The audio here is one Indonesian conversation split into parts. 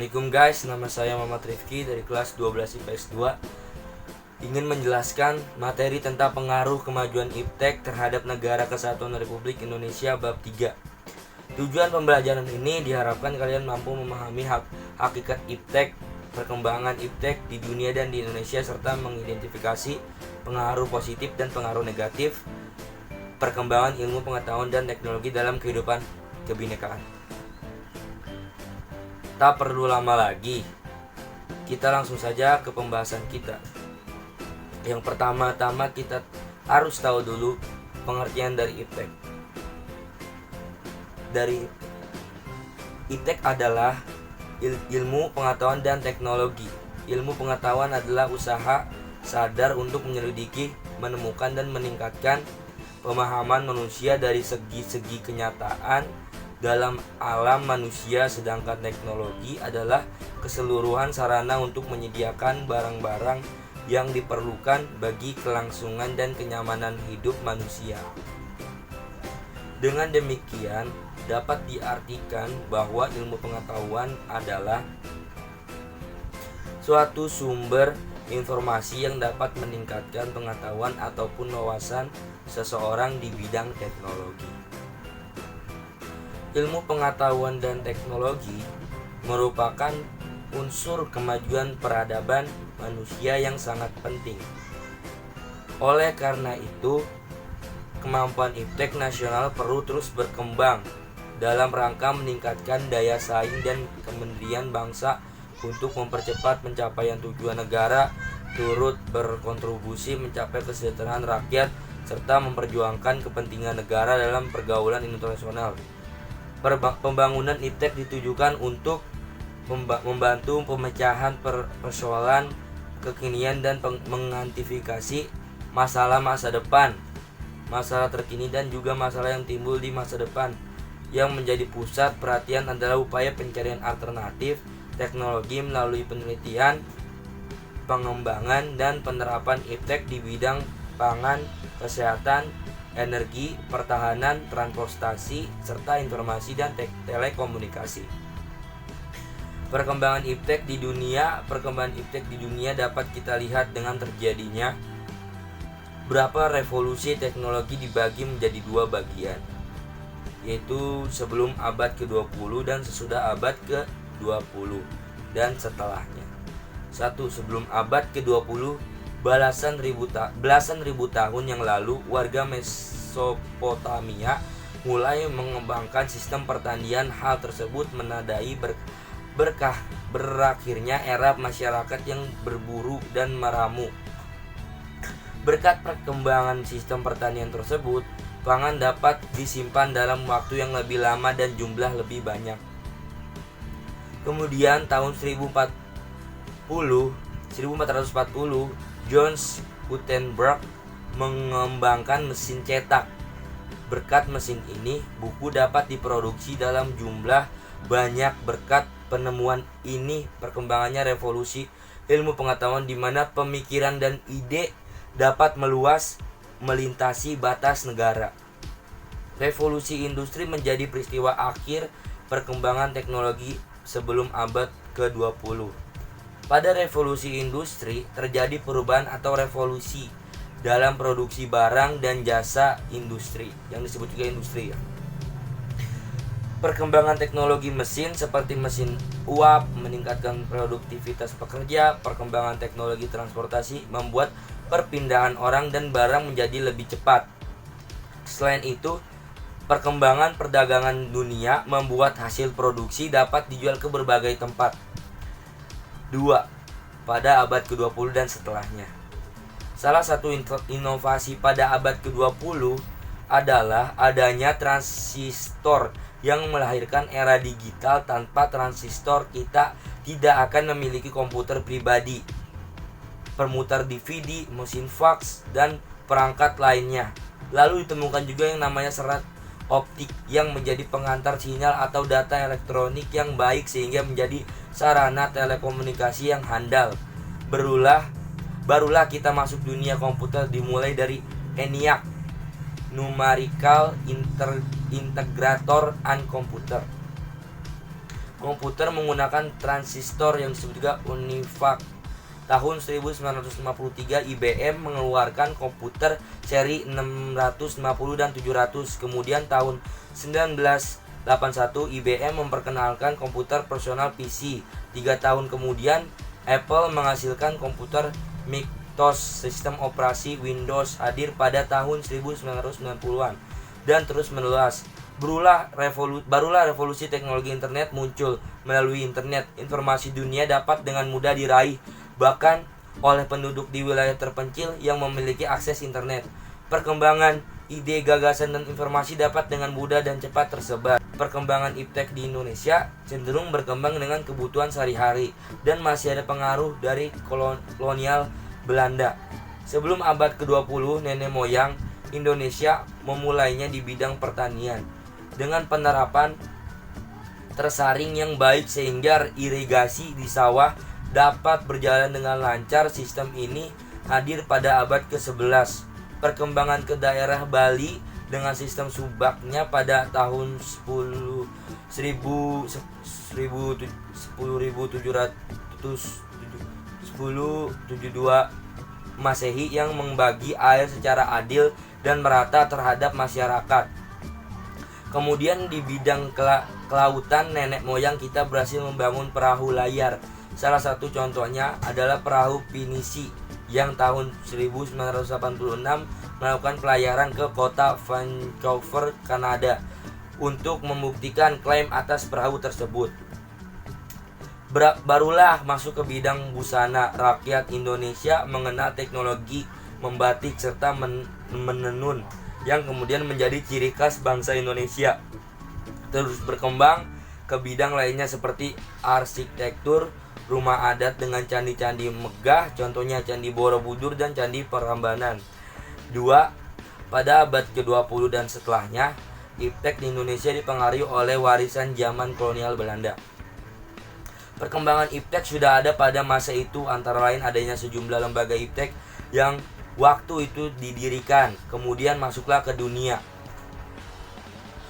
Assalamualaikum guys, nama saya Muhammad Rifki dari kelas 12 IPS 2. Ingin menjelaskan materi tentang pengaruh kemajuan iptek terhadap Negara Kesatuan Republik Indonesia bab 3. Tujuan pembelajaran ini diharapkan kalian mampu memahami hakikat iptek, perkembangan iptek di dunia dan di Indonesia, serta mengidentifikasi pengaruh positif dan pengaruh negatif perkembangan ilmu pengetahuan dan teknologi dalam kehidupan kebinekaan. Tak perlu lama lagi, kita langsung saja ke pembahasan kita. Yang pertama-tama kita harus tahu dulu pengertian dari iptek. Dari iptek adalah ilmu pengetahuan dan teknologi. Ilmu pengetahuan adalah usaha sadar untuk menyelidiki, menemukan dan meningkatkan pemahaman manusia dari segi-segi kenyataan dalam alam manusia, sedangkan teknologi adalah keseluruhan sarana untuk menyediakan barang-barang yang diperlukan bagi kelangsungan dan kenyamanan hidup manusia. Dengan demikian, dapat diartikan bahwa ilmu pengetahuan adalah suatu sumber informasi yang dapat meningkatkan pengetahuan ataupun wawasan seseorang di bidang teknologi. Ilmu pengetahuan dan teknologi merupakan unsur kemajuan peradaban manusia yang sangat penting. Oleh karena itu, kemampuan iptek nasional perlu terus berkembang dalam rangka meningkatkan daya saing dan kemandirian bangsa untuk mempercepat pencapaian tujuan negara, turut berkontribusi mencapai kesejahteraan rakyat, serta memperjuangkan kepentingan negara dalam pergaulan internasional. Pembangunan iptek ditujukan untuk membantu pemecahan persoalan kekinian dan mengantisipasi masalah masa depan, masalah terkini dan juga masalah yang timbul di masa depan. Yang menjadi pusat perhatian adalah upaya pencarian alternatif teknologi melalui penelitian, pengembangan dan penerapan iptek di bidang pangan, kesehatan, energi, pertahanan, transportasi, serta informasi dan telekomunikasi. Perkembangan iptek di dunia dapat kita lihat dengan terjadinya beberapa revolusi teknologi dibagi menjadi dua bagian, yaitu sebelum abad ke-20 dan sesudah abad ke-20 dan setelahnya. 1. Sebelum abad ke-20, belasan ribu tahun yang lalu, warga Mesopotamia mulai mengembangkan sistem pertanian. Hal tersebut menandai berakhirnya era masyarakat yang berburu dan meramu. Berkat perkembangan sistem pertanian tersebut, pangan dapat disimpan dalam waktu yang lebih lama dan jumlah lebih banyak. Kemudian tahun 1440, Johannes Gutenberg mengembangkan mesin cetak. Berkat mesin ini, buku dapat diproduksi dalam jumlah banyak. Berkat penemuan ini, perkembangannya revolusi ilmu pengetahuan di mana pemikiran dan ide dapat meluas melintasi batas negara. Revolusi industri menjadi peristiwa akhir perkembangan teknologi sebelum abad ke-20. Pada revolusi industri terjadi perubahan atau revolusi dalam produksi barang dan jasa industri, yang disebut juga industri ya. Perkembangan teknologi mesin seperti mesin uap meningkatkan produktivitas pekerja. Perkembangan teknologi transportasi membuat perpindahan orang dan barang menjadi lebih cepat. Selain itu, perkembangan perdagangan dunia membuat hasil produksi dapat dijual ke berbagai tempat. 2. Pada abad ke-20 dan setelahnya. Salah satu inovasi pada abad ke-20 adalah adanya transistor yang melahirkan era digital. Tanpa transistor, kita tidak akan memiliki komputer pribadi, pemutar DVD, mesin fax, dan perangkat lainnya. Lalu ditemukan juga yang namanya serat optik yang menjadi pengantar sinyal atau data elektronik yang baik sehingga menjadi sarana telekomunikasi yang handal. Barulah kita masuk dunia komputer dimulai dari ENIAC, Numerical Integrator and Computer. komputer menggunakan transistor yang disebut juga UNIVAC. Tahun 1953 IBM mengeluarkan komputer seri 650 dan 700. Kemudian tahun 1981 IBM memperkenalkan komputer personal PC. 3 tahun kemudian Apple menghasilkan komputer Macintosh. Sistem operasi Windows hadir pada tahun 1990-an dan terus meluas. Barulah revolusi teknologi internet muncul. Melalui internet, informasi dunia dapat dengan mudah diraih, bahkan oleh penduduk di wilayah terpencil yang memiliki akses internet. Perkembangan ide, gagasan, dan informasi dapat dengan mudah dan cepat tersebar. Perkembangan iptek di Indonesia cenderung berkembang dengan kebutuhan sehari-hari dan masih ada pengaruh dari kolonial Belanda. Sebelum abad ke-20, nenek moyang Indonesia memulainya di bidang pertanian dengan penerapan tersaring yang baik sehingga irigasi di sawah dapat berjalan dengan lancar. Sistem ini hadir pada abad ke-11. Perkembangan ke daerah Bali dengan sistem subaknya pada tahun 1772 Masehi yang membagi air secara adil dan merata terhadap masyarakat. Kemudian di bidang kelautan, nenek moyang kita berhasil membangun perahu layar. Salah satu contohnya adalah perahu Pinisi yang tahun 1986 melakukan pelayaran ke kota Vancouver, Kanada untuk membuktikan klaim atas perahu tersebut. Barulah masuk ke bidang busana. Rakyat Indonesia mengenal teknologi membatik serta menenun yang kemudian menjadi ciri khas bangsa Indonesia. Terus berkembang ke bidang lainnya seperti arsitektur, rumah adat dengan candi-candi megah, contohnya Candi Borobudur dan Candi Prambanan. 2. Pada abad ke-20 dan setelahnya, iptek di Indonesia dipengaruhi oleh warisan zaman kolonial Belanda. Perkembangan iptek sudah ada pada masa itu, antara lain adanya sejumlah lembaga iptek yang waktu itu didirikan. Kemudian masuklah ke dunia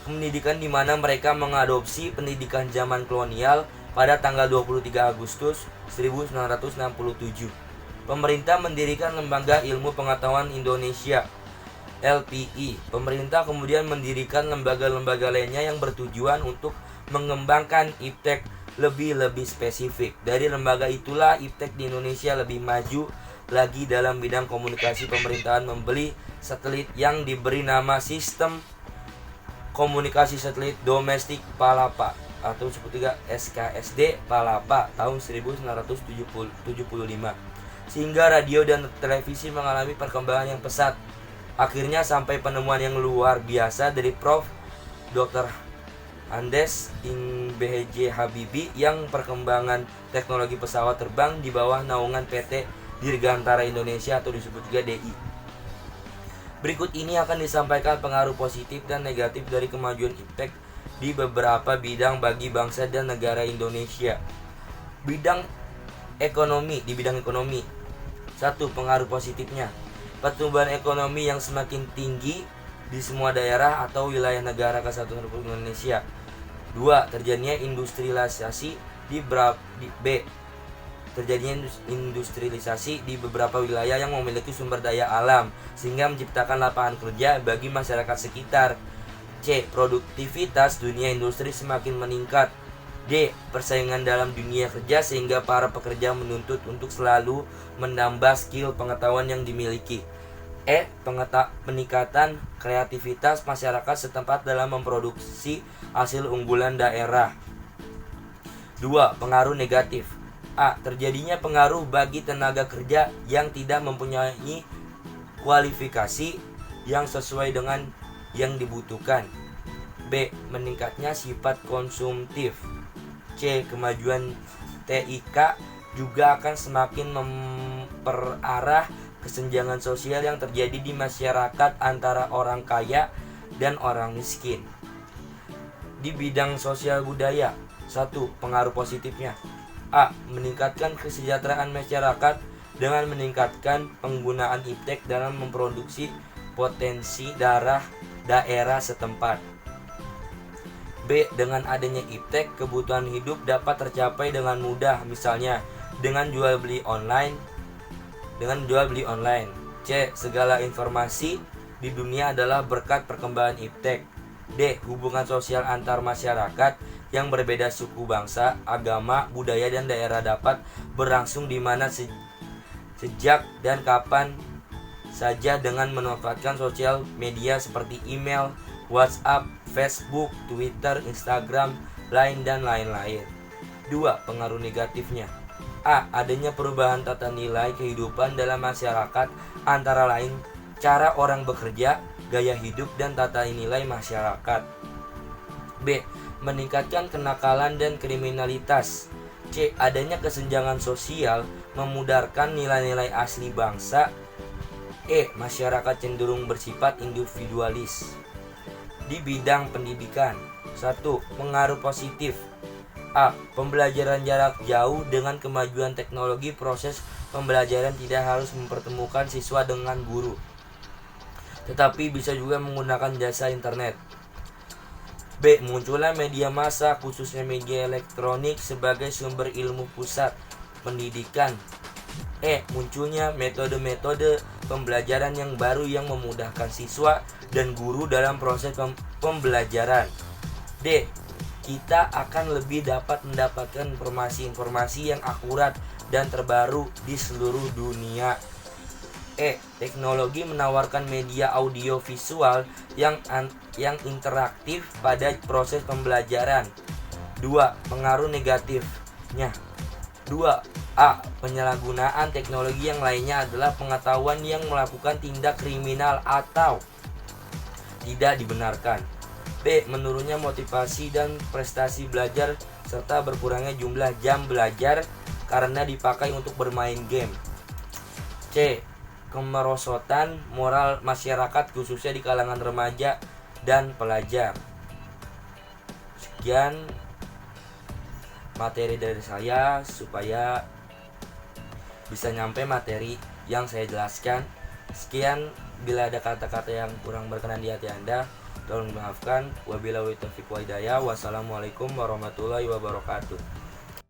pendidikan di mana mereka mengadopsi pendidikan zaman kolonial. Pada tanggal 23 Agustus 1967, pemerintah mendirikan Lembaga Ilmu Pengetahuan Indonesia (LPI). Pemerintah kemudian mendirikan lembaga-lembaga lainnya yang bertujuan untuk mengembangkan iptek lebih spesifik. Dari lembaga itulah iptek di Indonesia lebih maju lagi dalam bidang komunikasi. Pemerintahan membeli satelit yang diberi nama Sistem Komunikasi Satelit Domestik Palapa atau disebut juga SKSD Palapa tahun 1975, sehingga radio dan televisi mengalami perkembangan yang pesat. Akhirnya sampai penemuan yang luar biasa dari Prof. Dr. Andes B.J. Habibie yang perkembangan teknologi pesawat terbang di bawah naungan PT Dirgantara Indonesia atau disebut juga DI. Berikut ini akan disampaikan pengaruh positif dan negatif dari kemajuan iptek di beberapa bidang bagi bangsa dan negara Indonesia. Di bidang ekonomi. 1. Pengaruh positifnya. Pertumbuhan ekonomi yang semakin tinggi di semua daerah atau wilayah negara Kesatuan Republik Indonesia. 2. Terjadinya industrialisasi terjadinya industrialisasi di beberapa wilayah yang memiliki sumber daya alam sehingga menciptakan lapangan kerja bagi masyarakat sekitar. C. Produktivitas dunia industri semakin meningkat. D. Persaingan dalam dunia kerja sehingga para pekerja menuntut untuk selalu menambah skill pengetahuan yang dimiliki. E. Peningkatan kreativitas masyarakat setempat dalam memproduksi hasil unggulan daerah. 2. Pengaruh negatif. A. Terjadinya pengaruh bagi tenaga kerja yang tidak mempunyai kualifikasi yang sesuai dengan yang dibutuhkan. B. Meningkatnya sifat konsumtif. C. Kemajuan TIK juga akan semakin memperarah kesenjangan sosial yang terjadi di masyarakat antara orang kaya dan orang miskin. Di bidang sosial budaya. 1. Pengaruh positifnya. A. Meningkatkan kesejahteraan masyarakat dengan meningkatkan penggunaan iptek dalam memproduksi potensi daerah setempat. B. B. Dengan adanya iptek, kebutuhan hidup dapat tercapai dengan mudah, misalnya dengan jual beli online. C. Segala informasi di dunia adalah berkat perkembangan iptek. D. Hubungan sosial antar masyarakat yang berbeda suku, bangsa, agama, budaya, dan daerah dapat berlangsung di mana sejak dan kapan saja dengan memanfaatkan sosial media seperti email, WhatsApp, Facebook, Twitter, Instagram, Line, dan lain-lain. 2. Pengaruh negatifnya. A. Adanya perubahan tata nilai kehidupan dalam masyarakat, antara lain cara orang bekerja, gaya hidup, dan tata nilai masyarakat. B. Meningkatkan kenakalan dan kriminalitas. C. Adanya kesenjangan sosial memudarkan nilai-nilai asli bangsa. E. Masyarakat cenderung bersifat individualis. Di bidang pendidikan. 1. Pengaruh positif. A. Pembelajaran jarak jauh. Dengan kemajuan teknologi, proses pembelajaran tidak harus mempertemukan siswa dengan guru, tetapi bisa juga menggunakan jasa internet. B. Munculnya media massa, khususnya media elektronik, sebagai sumber ilmu pusat pendidikan. E. Munculnya metode-metode pembelajaran yang baru yang memudahkan siswa dan guru dalam proses pembelajaran. D. Kita akan lebih dapat mendapatkan informasi-informasi yang akurat dan terbaru di seluruh dunia. E. Teknologi menawarkan media audio visual yang interaktif pada proses pembelajaran. 2. Pengaruh negatifnya. 2. A. Penyalahgunaan teknologi yang lainnya adalah pengetahuan yang melakukan tindak kriminal atau tidak dibenarkan. B. Menurunnya motivasi dan prestasi belajar serta berkurangnya jumlah jam belajar karena dipakai untuk bermain game. C. Kemerosotan moral masyarakat, khususnya di kalangan remaja dan pelajar. Sekian materi dari saya supaya bisa nyampe materi yang saya jelaskan. Sekian, bila ada kata-kata yang kurang berkenan di hati Anda, tolong dimaafkan. Wabillahi taufiq wa hidayah. Wassalamualaikum warahmatullahi wabarakatuh.